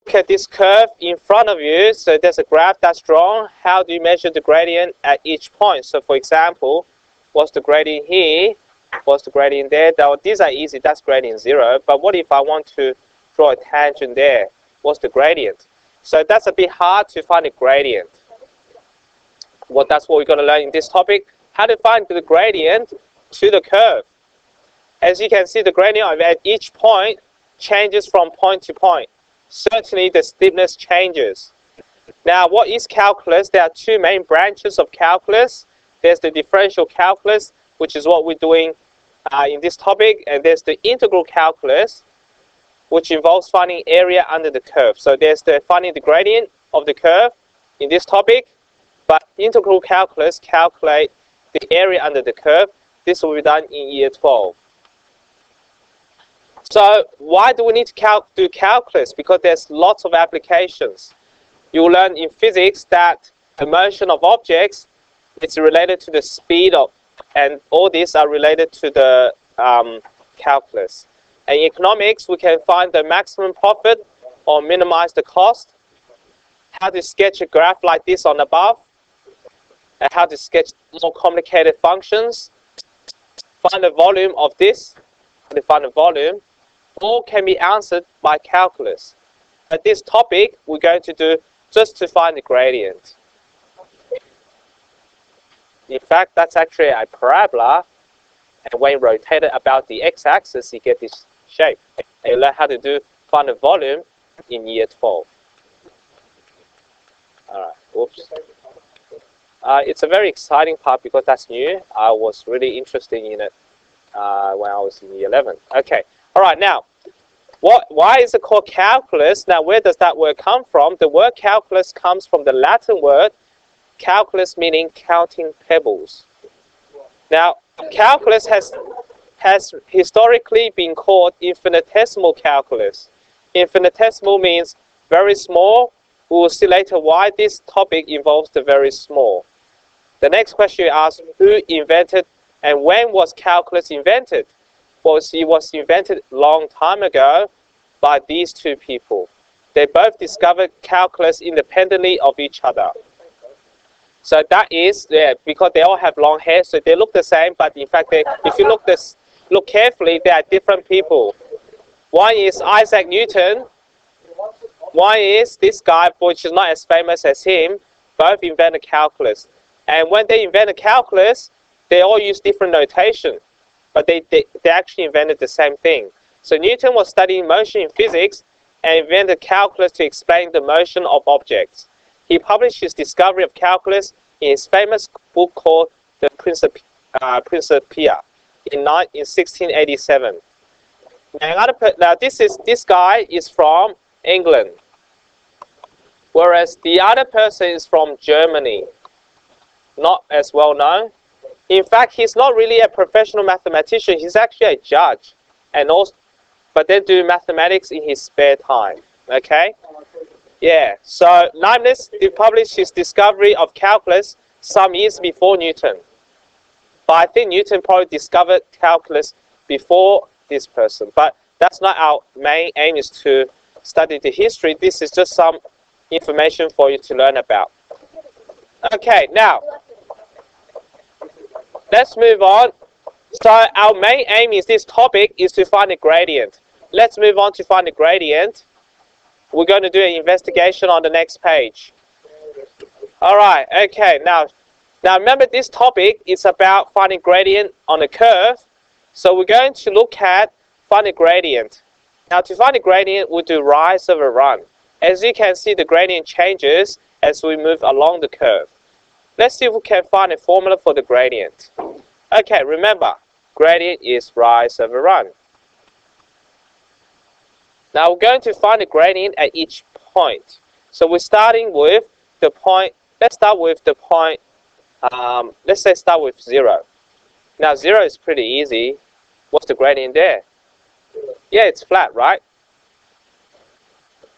look at this curve in front of you, so there's a graph that's drawn. How do you measure the gradient at each point? So for example, what's the gradient here? What's the gradient there? Now, these are easy, that's gradient 0. But what if I want to draw a tangent there? What's the gradient? So that's a bit hard to find a gradient. Well, that's what we're going to learn in this topic. How to find the gradient to the curve. As you can see, the gradient at each point changes from point to point. Certainly the steepness changes. Now, what is calculus? There are two main branches of calculus. There's the differential calculus, which is what we're doing in this topic, and there's the integral calculus, which involves finding area under the curve. So there's the finding the gradient of the curve in this topic, but integral calculus calculate the area under the curve. This will be done in year 12. So why do we need to do calculus? Because there's lots of applications. You will learn in physics that the motion of objects is related to the speed of, and all these are related to the calculus. And in economics, we can find the maximum profit or minimize the cost. How to sketch a graph like this on above, and how to sketch more complicated functions. Find the volume of this, and find the volume. All can be answered by calculus. At this topic, we're going to do just to find the gradient. In fact, that's actually a parabola, and when rotated about the x-axis, you get this shape. And you learn how to find the volume in year 12. All right, whoops. It's a very exciting part because that's new. I was really interested in it when I was in year 11. Okay, all right, now, why is it called calculus? Now, where does that word come from? The word calculus comes from the Latin word calculus, meaning counting pebbles. Now, calculus has historically been called infinitesimal calculus. Infinitesimal means very small. We will see later why this topic involves the very small. The next question you ask, who invented and when was calculus invented? Well, it was invented a long time ago by these two people. They both discovered calculus independently of each other. So that is, because they all have long hair, so they look the same, but in fact, if you look carefully, they are different people. One is Isaac Newton. One is this guy, which is not as famous as him. Both invented calculus. And when they invented calculus, they all use different notation, but they actually invented the same thing. So Newton was studying motion in physics and invented calculus to explain the motion of objects. He published his discovery of calculus in his famous book called the Principia in 1687. Now this guy is from England, whereas the other person is from Germany, not as well known. In fact, he's not really a professional mathematician. He's actually a judge, and also, but they do mathematics in his spare time. Okay. Yeah, so Leibniz published his discovery of calculus some years before Newton. But I think Newton probably discovered calculus before this person. But that's not our main aim, is to study the history. This is just some information for you to learn about. Okay, now, let's move on. So our main aim is this topic is to find a gradient. Let's move on to find a gradient. We're going to do an investigation on the next page. All right, okay, now remember this topic is about finding gradient on a curve. So we're going to look at find a gradient. Now to find a gradient, we'll do rise over run. As you can see, the gradient changes as we move along the curve. Let's see if we can find a formula for the gradient. Okay, remember, gradient is rise over run. Now we're going to find the gradient at each point. So we're starting with the point, let's start with the point, let's say start with 0. Now 0 is pretty easy. What's the gradient there? Yeah, it's flat, right?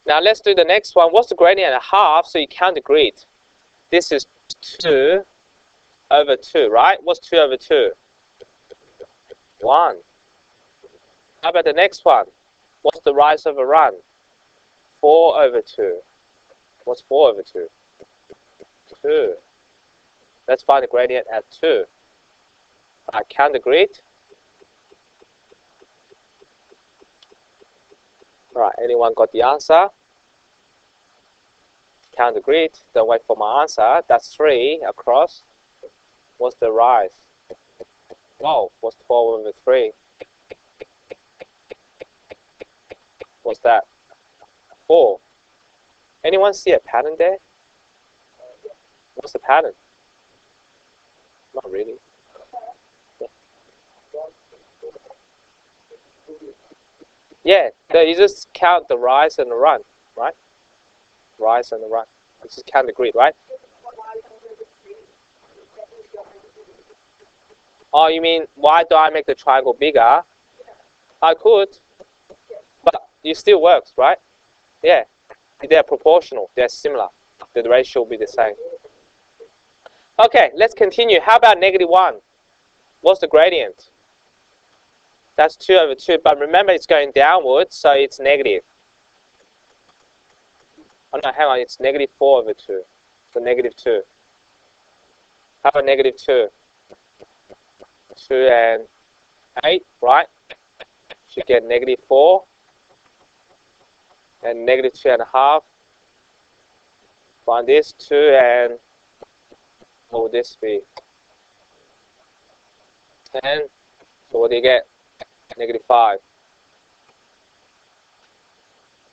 Now let's do the next one. What's the gradient at half? So you count the grid. This is 2 over 2, right? What's 2 over 2? 1. How about the next one? What's the rise over run? 4 over 2. What's 4 over 2? 2. Let's find the gradient at 2. I count the grid. Alright, anyone got the answer? Count the grid. Don't wait for my answer. That's 3 across. What's the rise? 12. What's 12 over 3? What's that? 4. Anyone see a pattern there? What's the pattern? Not really. Yeah, you just count the rise and the run, right? Rise and the run. You just count the grid, right? Oh, you mean why do I make the triangle bigger? I could, but it still works, right? Yeah, they're proportional. They're similar. The ratio will be the same. Okay, let's continue. How about -1? What's the gradient? That's 2 over 2, but remember it's going downwards, so it's negative. Oh no, hang on, it's -4 over 2. So -2. How about -2? 2 and 8, right? Should get -4 and -2.5. Find this 2 and what would this be? 10. So what do you get? -5.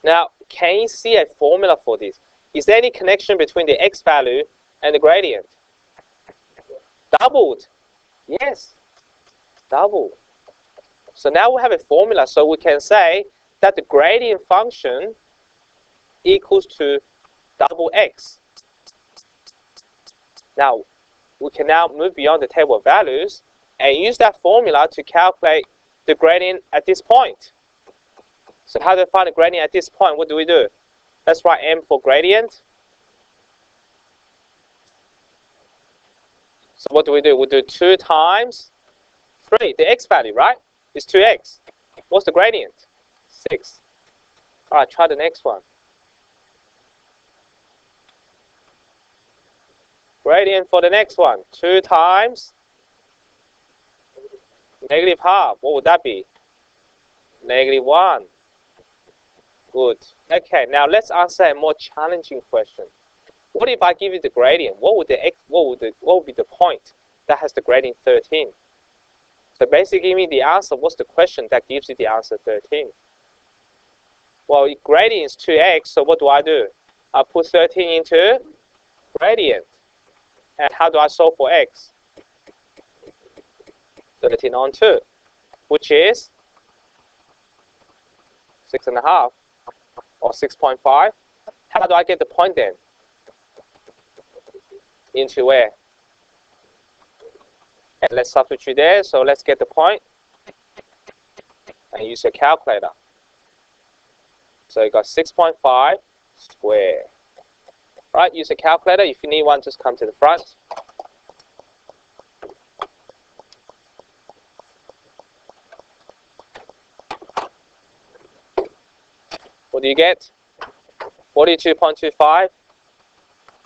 Now, can you see a formula for this? Is there any connection between the x value and the gradient? Doubled. Yes, double. So now we have a formula, so we can say that the gradient function equals to double x. Now, we can now move beyond the table of values and use that formula to calculate the gradient at this point. So how do we find the gradient at this point? What do we do? Let's write m for gradient. So what do? We do 2 times 3, the x value, right? Is 2x. What's the gradient? 6. All right, try the next one. Gradient for the next one. 2 times -half. What would that be? -1. Good. Okay, now let's answer a more challenging question. What if I give you the gradient? What would be the point that has the gradient 13? So basically, give me the answer. What's the question that gives you the answer 13? Well, gradient is 2x, so what do? I put 13 into gradient. And how do I solve for x? 13 on 2, which is 6.5 or 6.5. How do I get the point then? Into where? And let's substitute there. So let's get the point and use your calculator. So you got 6.5 square. Right, use a calculator. If you need one, just come to the front. What do you get? 42.25.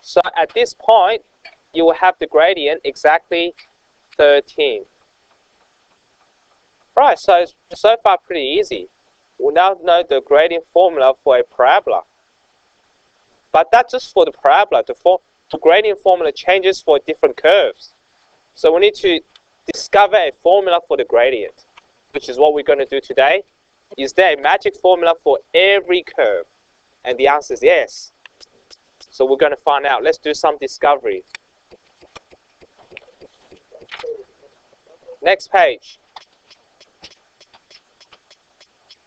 So at this point, you will have the gradient exactly 13. Right, so far pretty easy. We now know the gradient formula for a parabola. But that's just for the parabola. The gradient formula changes for different curves. So we need to discover a formula for the gradient, which is what we're going to do today. Is there a magic formula for every curve? And the answer is yes. So we're going to find out. Let's do some discovery. Next page.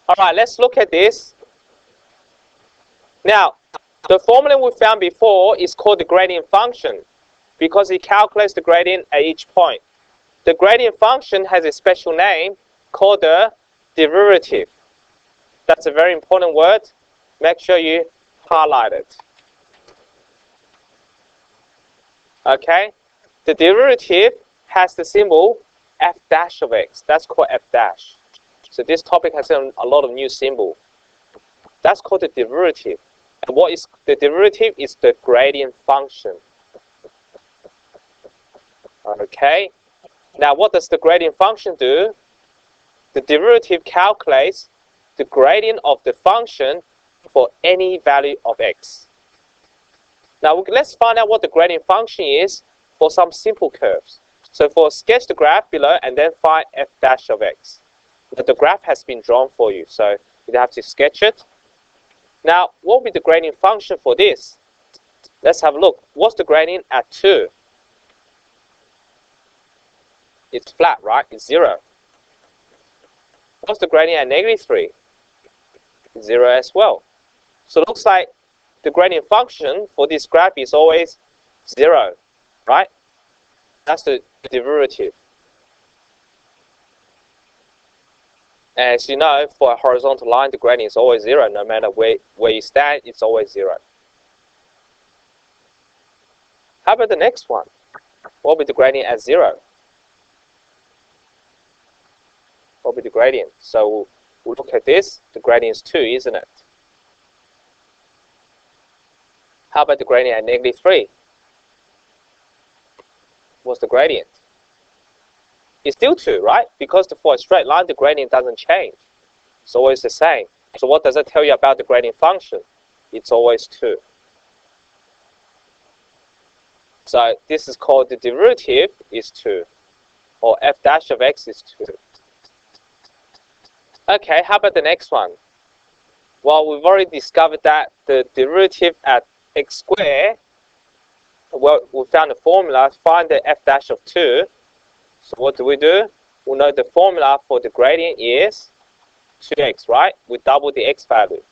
All right, let's look at this. Now, the formula we found before is called the gradient function because it calculates the gradient at each point. The gradient function has a special name called the derivative. That's a very important word. Make sure you highlight it. Okay? The derivative has the symbol f dash of x. That's called f dash. So this topic has a lot of new symbol. That's called the derivative. And what is the derivative? Is the gradient function. Okay. Now, what does the gradient function do? The derivative calculates the gradient of the function for any value of x. Now, let's find out what the gradient function is for some simple curves. So, sketch the graph below and then find f dash of x. But the graph has been drawn for you, so you have to sketch it. Now, what will be the gradient function for this? Let's have a look. What's the gradient at 2? It's flat, right? It's 0. What's the gradient at -3? 0 as well. So it looks like the gradient function for this graph is always 0, right? That's the derivative. As you know, for a horizontal line, the gradient is always 0. No matter where you stand, it's always 0. How about the next one? What will be the gradient at 0? What will be the gradient? So we'll look at this. The gradient is 2, isn't it? How about the gradient at -3? What's the gradient? It's still 2, right? Because for a straight line, the gradient doesn't change. It's always the same. So what does it tell you about the gradient function? It's always 2. So this is called the derivative is 2. Or f dash of x is 2. Okay, how about the next one? Well, we've already discovered that the derivative at x squared, well, we found the formula to find the f dash of 2. So what do? We know the formula for the gradient is 2x, right? We double the x value.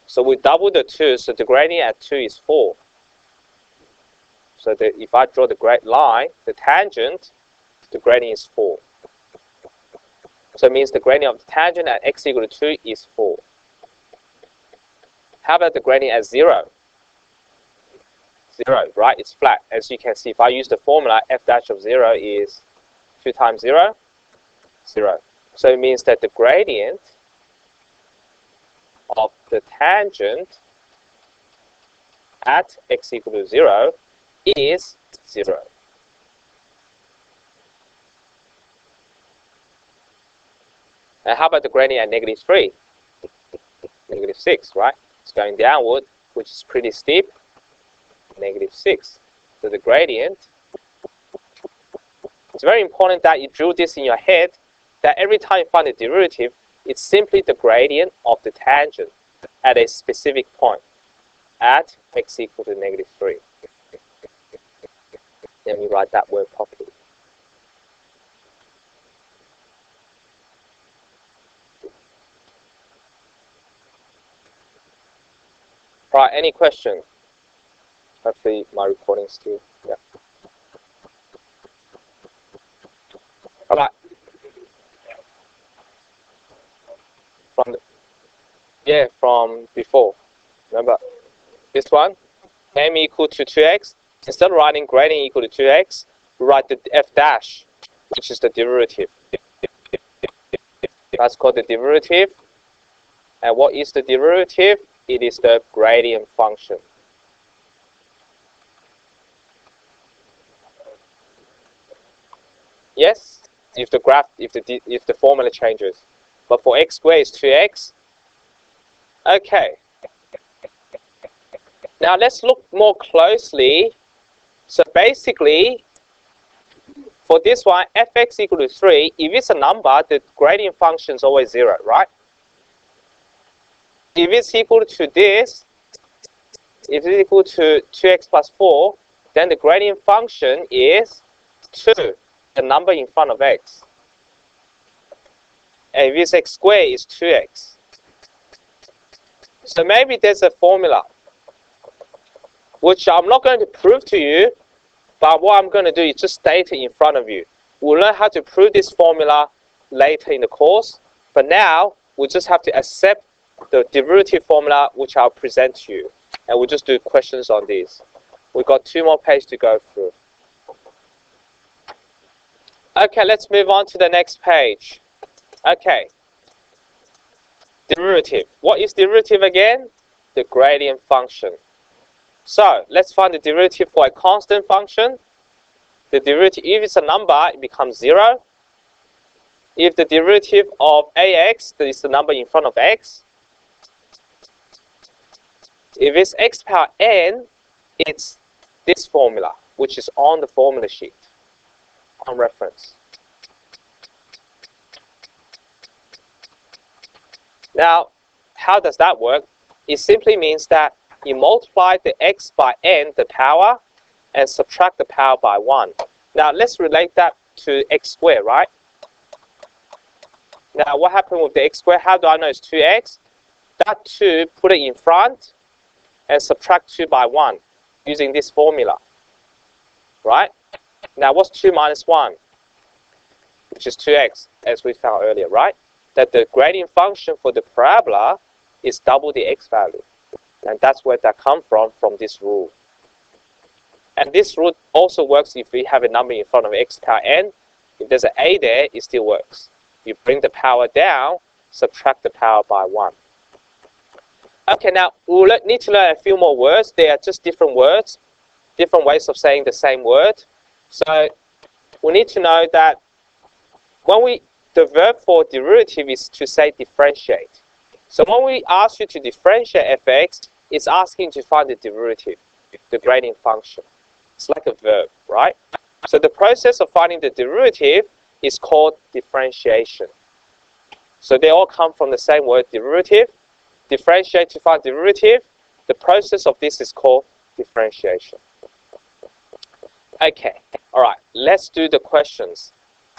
So we double the 2, so the gradient at 2 is 4. So if I draw the great line, the tangent, the gradient is 4. So it means the gradient of the tangent at x equal to 2 is 4. How about the gradient at 0? 0, right? It's flat. As you can see, if I use the formula, f dash of 0 is 2 times 0, 0. So it means that the gradient of the tangent at x equal to 0 is 0. And how about the gradient at -3? -6, right? It's going downward, which is pretty steep. -6. So the gradient, it's very important that you drill this in your head, that every time you find a derivative, it's simply the gradient of the tangent at a specific point at x equal to -3. Let me write that word properly. Right, any question? Hopefully my recording still, yeah. All right. From before. Remember this one? M equal to 2x. Instead of writing gradient equal to 2x, we write the f dash, which is the derivative. That's called the derivative. And what is the derivative? It is the gradient function. Yes, if the formula changes. But for x squared is 2x. Okay. Now let's look more closely. So basically, for this one, fx equal to 3, if it's a number, the gradient function is always 0, right? If it's equal to this, if it's equal to 2x plus 4, then the gradient function is 2, the number in front of x. And if it's x squared, it's 2x. So maybe there's a formula, which I'm not going to prove to you, but what I'm going to do is just state it in front of you. We'll learn how to prove this formula later in the course, but now we just have to accept the derivative formula which I'll present to you, and we'll just do questions on these. We've got 2 more pages to go through. Okay, let's move on to the next page. Okay. Derivative. What is derivative again? The gradient function. So let's find the derivative for a constant function. The derivative, if it's a number, it becomes 0. If the derivative of ax, that is the number in front of x, if it's x power n, it's this formula, which is on the formula sheet, on reference. Now, how does that work? It simply means that you multiply the x by n, the power, and subtract the power by 1. Now, let's relate that to x squared, right? Now, what happened with the x squared? How do I know it's 2x? That 2, put it in front, and subtract 2 by 1, using this formula, right? Now, what's 2 minus 1? Which is 2x, as we found earlier, right? That the gradient function for the parabola is double the x value. And that's where that comes from this rule. And this rule also works if we have a number in front of x power n. If there's an a there, it still works. You bring the power down, subtract the power by 1. Okay, now we'll need to learn a few more words. They are just different words, different ways of saying the same word. So we need to know that the verb for derivative is to say differentiate. So when we ask you to differentiate fx, it's asking to find the derivative, the gradient function. It's like a verb, right? So the process of finding the derivative is called differentiation. So they all come from the same word, derivative. Differentiate to find derivative. The process of this is called differentiation. Okay, all right, let's do the questions.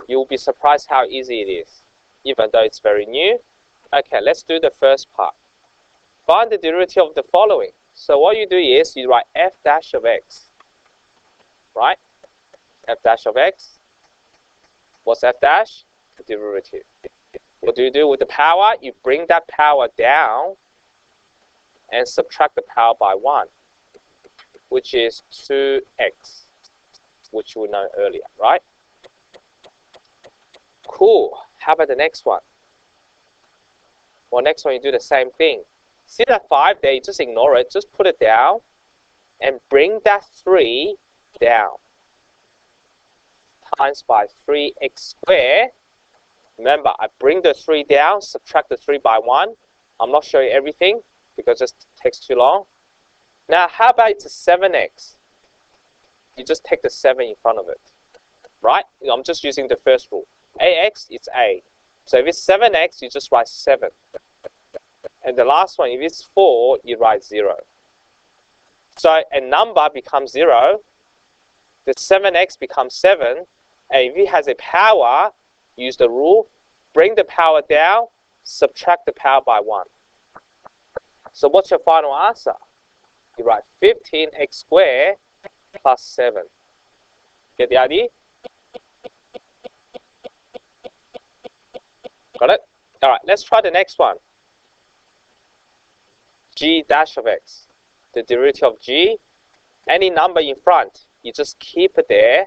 You'll be surprised how easy it is, even though it's very new. Okay, let's do the first part. Find the derivative of the following. So what you do is you write f dash of x, right? F dash of x. What's f dash? The derivative. What do you do with the power? You bring that power down and subtract the power by 1, which is 2x, which we know earlier, right? Cool. How about the next one? Well, next one you do the same thing. See that 5 there, you just ignore it. Just put it down and bring that 3 down. Times by 3x squared. Remember, I bring the 3 down, subtract the 3 by 1. I'm not showing everything because it takes too long. Now, how about it's a 7x? You just take the 7 in front of it, right? I'm just using the first rule. Ax, it's a. So if it's 7x, you just write 7. And the last one, if it's 4, you write 0. So a number becomes 0, the 7x becomes 7, and if it has a power, use the rule, bring the power down, subtract the power by 1. So what's your final answer? You write 15x squared plus 7. Get the idea? Got it? All right, let's try the next one. G dash of x. The derivative of g. Any number in front, you just keep it there.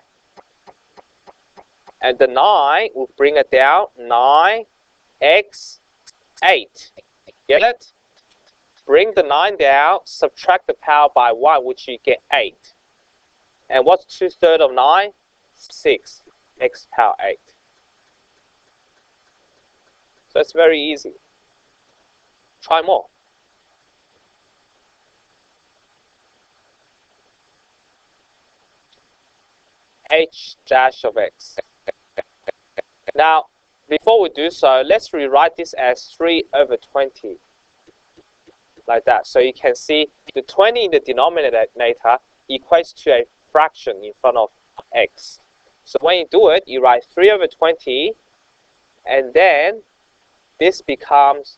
And the 9, we'll bring it down. 9x 8. Get it? Bring the 9 down, subtract the power by 1, which you get 8. And what's 2/3 of 9? 6. X power 8. So it's very easy. Try more. H dash of x. Now, before we do so, let's rewrite this as 3/20. Like that. So you can see the 20 in the denominator equates to a fraction in front of x. So when you do it, you write 3/20, and then this becomes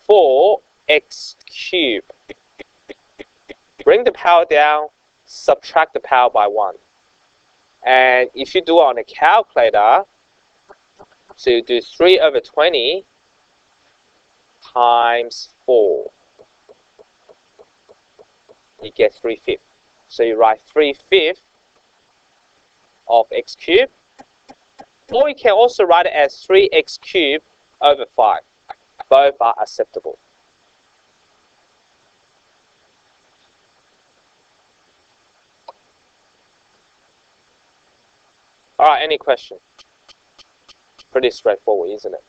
4x cubed. Bring the power down, subtract the power by 1. And if you do it on a calculator, so you do 3/20 times 4. You get 3/5. So you write 3/5 of x cubed. Or you can also write it as 3x cubed over 5. Both are acceptable. All right, any question? Pretty straightforward, isn't it?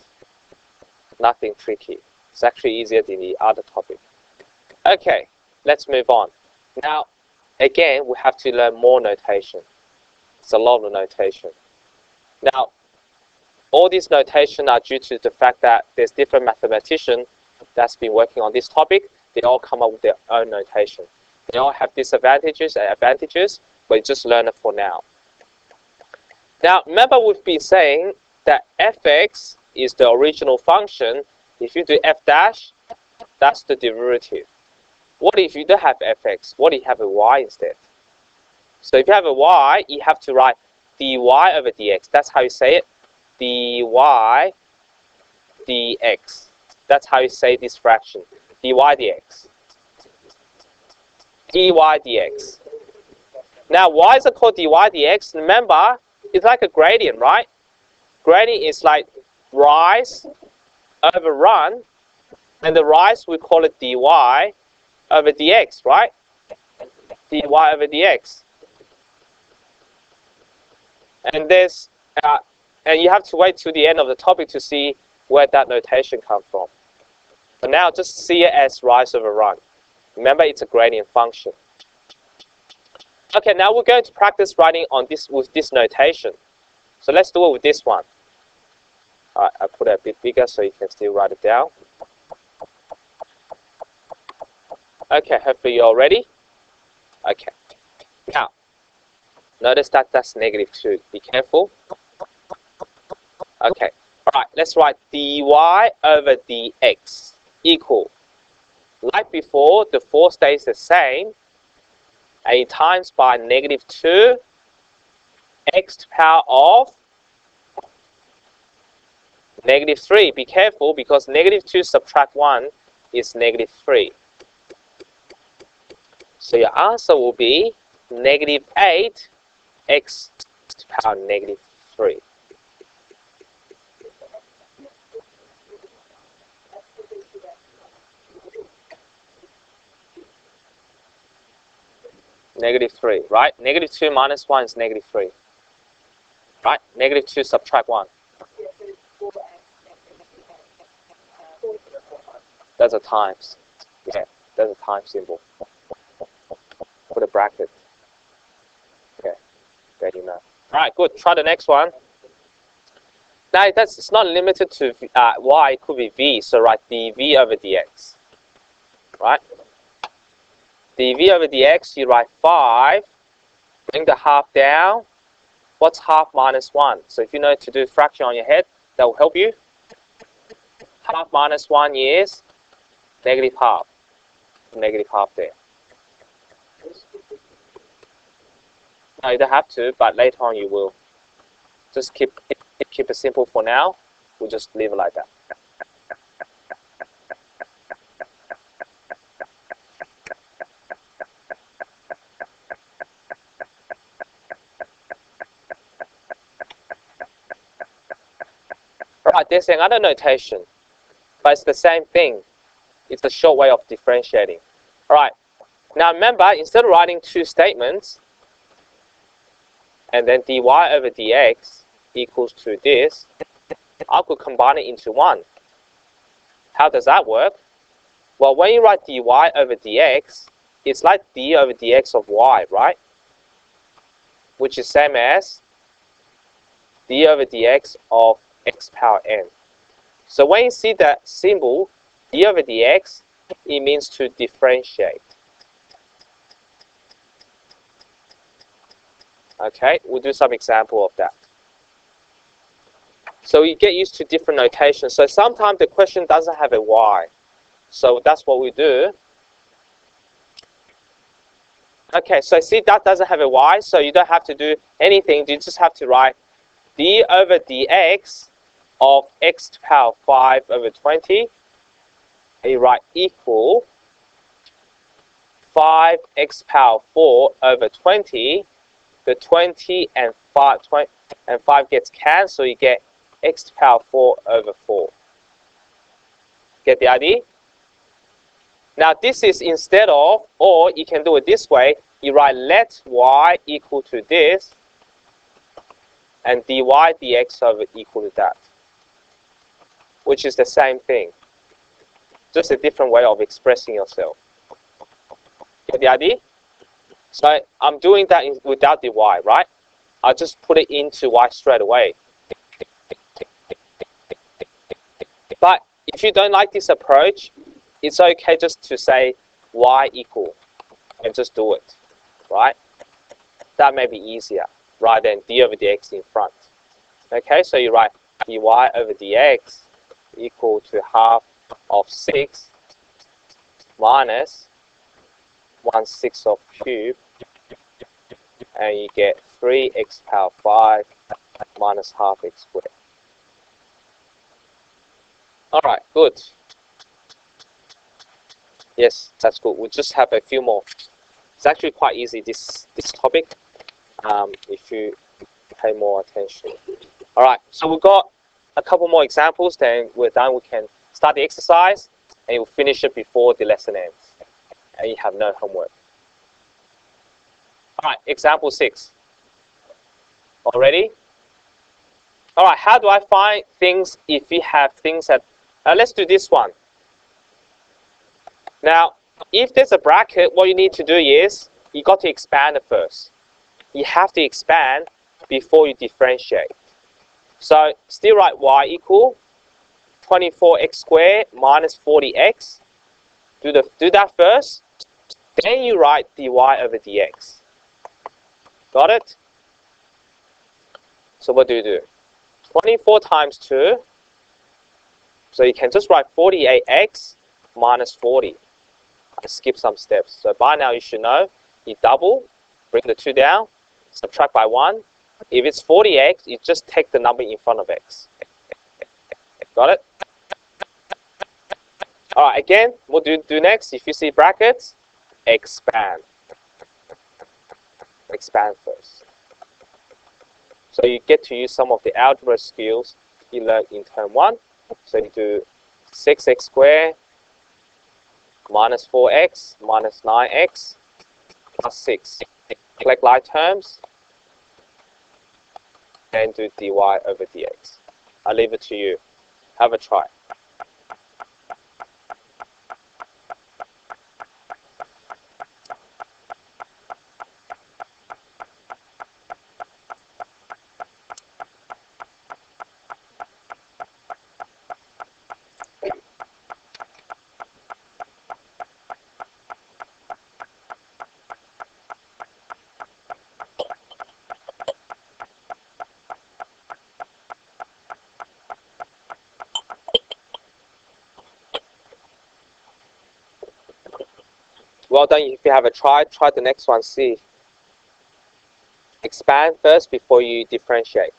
Nothing tricky. It's actually easier than the other topic. Okay, let's move on. Now, again, we have to learn more notation. It's a lot of notation. Now, all these notation are due to the fact that there's different mathematicians that's been working on this topic. They all come up with their own notation. They all have disadvantages and advantages, but you just learn it for now. Now, remember we've been saying that fx is the original function. If you do f dash, that's the derivative. What if you don't have fx? What if you have a y instead? So if you have a y, you have to write dy over dx. That's how you say it. Dy dx. That's how you say this fraction. Dy dx. Dy dx. Now, why is it called dy dx? Remember, it's like a gradient, right? Gradient is like rise over run, and the rise we call it dy over dx, right? Dy over dx. And there's and you have to wait to the end of the topic to see where that notation comes from. But now just see it as rise over run. Remember, it's a gradient function. Okay, now we're going to practice writing on this with this notation. So let's do it with this one. All right, I'll put it a bit bigger so you can still write it down. Okay, hopefully you're all ready. Okay. Now, notice that that's -2. Be careful. Okay. All right, let's write dy over dx equal. Like before, the 4 stays the same. A times by -2 x to the power of -3. Be careful because -2 subtract 1 is -3. So your answer will be -8 x to the power -3. -3, right? -2 minus 1 is -3. Right? -2 subtract 1. That's a times. Yeah, that's a times symbol. Put a bracket. Okay, there you know. All right, good. Try the next one. Now, it's not limited to y. It could be v. So write dv over dx. Right? dv over dx, you write 5. Bring the half down. What's half minus 1? So if you know to do fraction on your head, that will help you. Half minus 1 is -half. -half there. No, you don't have to, but later on you will. Just keep it simple for now. We'll just leave it like that. Right, there's another notation, but it's the same thing. It's a short way of differentiating. All right, now remember, instead of writing 2 statements, and then dy over dx equals to this, I could combine it into 1. How does that work? Well, when you write dy over dx, it's like d over dx of y, right? Which is same as d over dx of x power n. So when you see that symbol, d over dx, it means to differentiate. Okay, we'll do some example of that. So you get used to different notations. So sometimes the question doesn't have a y. So that's what we do. Okay, so see that doesn't have a y, so you don't have to do anything. You just have to write d over dx of x to the power 5 over 20. And you write equal 5x power 4 over 20. The 20 and 5 gets cancelled. You get x to the power 4 over 4. Get the idea? Now this is instead of, or you can do it this way. You write let y equal to this, and dy dx over equal to that, which is the same thing, just a different way of expressing yourself. Get the idea? So I'm doing that without the y, right? I'll just put it into y straight away. But if you don't like this approach, it's okay just to say y equal and just do it, right? That may be easier rather than d over dx in front. Okay, so you write dy over dx equal to half of 6 minus 1/6 of cube, and you get 3x power 5 minus half x squared. All right, good. Yes, that's good. We'll just have a few more. It's actually quite easy, this topic, if you pay more attention. All right, so we've got a couple more examples, then we're done. We can start the exercise, and you'll finish it before the lesson ends, and you have no homework. All right, example 6. All ready? All right, how do I find things if you have things that... let's do this one. Now, if there's a bracket, what you need to do is you got to expand it first. You have to expand before you differentiate. So still write y equal 24x squared minus 40x. Do that first. Then you write dy over dx. Got it? So what do? 24 times 2. So you can just write 48x minus 40. I skip some steps. So by now you should know, you double, bring the 2 down, subtract by 1. If it's 40x, you just take the number in front of x. Got it? All right, again, what do next? If you see brackets, expand. Expand first. So you get to use some of the algebra skills you learned in term 1. So you do 6x squared minus 4x minus 9x plus 6. Collect like terms and do dy over dx. I'll leave it to you. Have a try. Well done. If you have a try the next one. See. Expand first before you differentiate.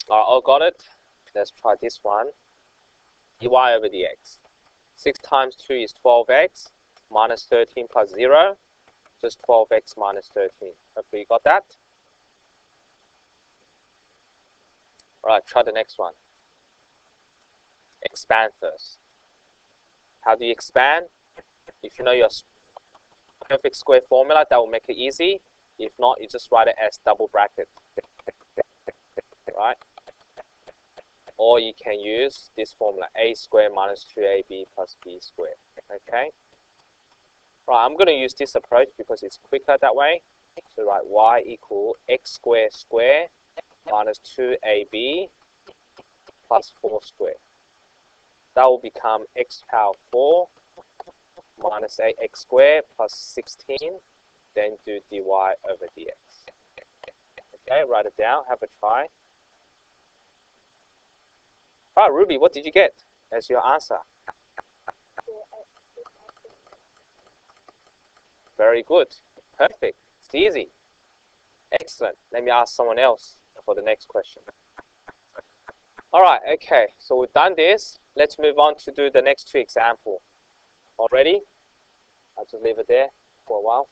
All got it? Let's try this one. dy over dx. 6 times 2 is 12x minus 13 plus 0. Just 12x minus 13. Hopefully you got that. All right, try the next one. Expand first. How do you expand? If you know your perfect square formula, that will make it easy. If not, you just write it as double bracket. Right? Or you can use this formula, a squared minus 2ab plus b squared. Okay? Right, I'm going to use this approach because it's quicker that way. So write y equal x squared squared minus 2ab plus 4 squared. That will become x power 4 minus 8x squared plus 16. Then do dy over dx. Okay, write it down, have a try. Ah, Ruby, what did you get as your answer? Very good. Perfect. It's easy. Excellent. Let me ask someone else for the next question. All right, okay, so we've done this. Let's move on to do the next two examples. All ready? I'll just leave it there for a while.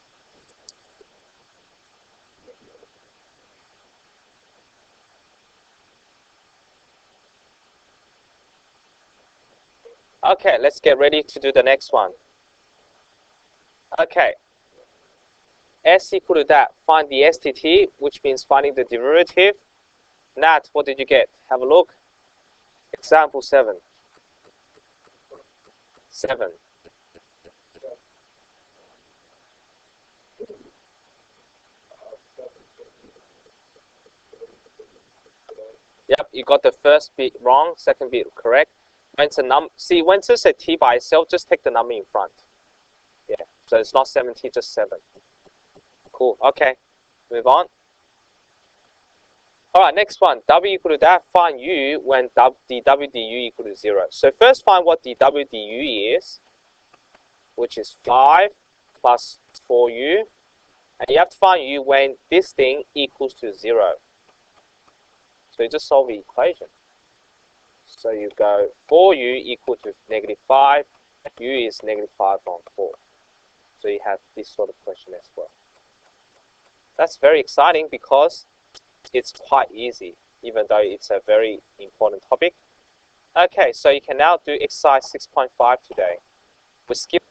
Okay, let's get ready to do the next one. Okay. S equal to that. Find the STT, which means finding the derivative. Nat, what did you get? Have a look. Example 7. 7. Yep, you got the first bit wrong, second bit correct. When it's a see, when it's just a t by itself, just take the number in front. Yeah, so it's not 70, just 7. Cool, okay, move on. All right, next one, w equal to that, find u when dw du equal to 0. So first find what dw du is, which is 5 plus 4u. And you have to find u when this thing equals to 0. So you just solve the equation. So you go 4u equal to -5, u is -5 on 4. So you have this sort of question as well. That's very exciting because it's quite easy, even though it's a very important topic. Okay, so you can now do exercise 6.5 today. We skip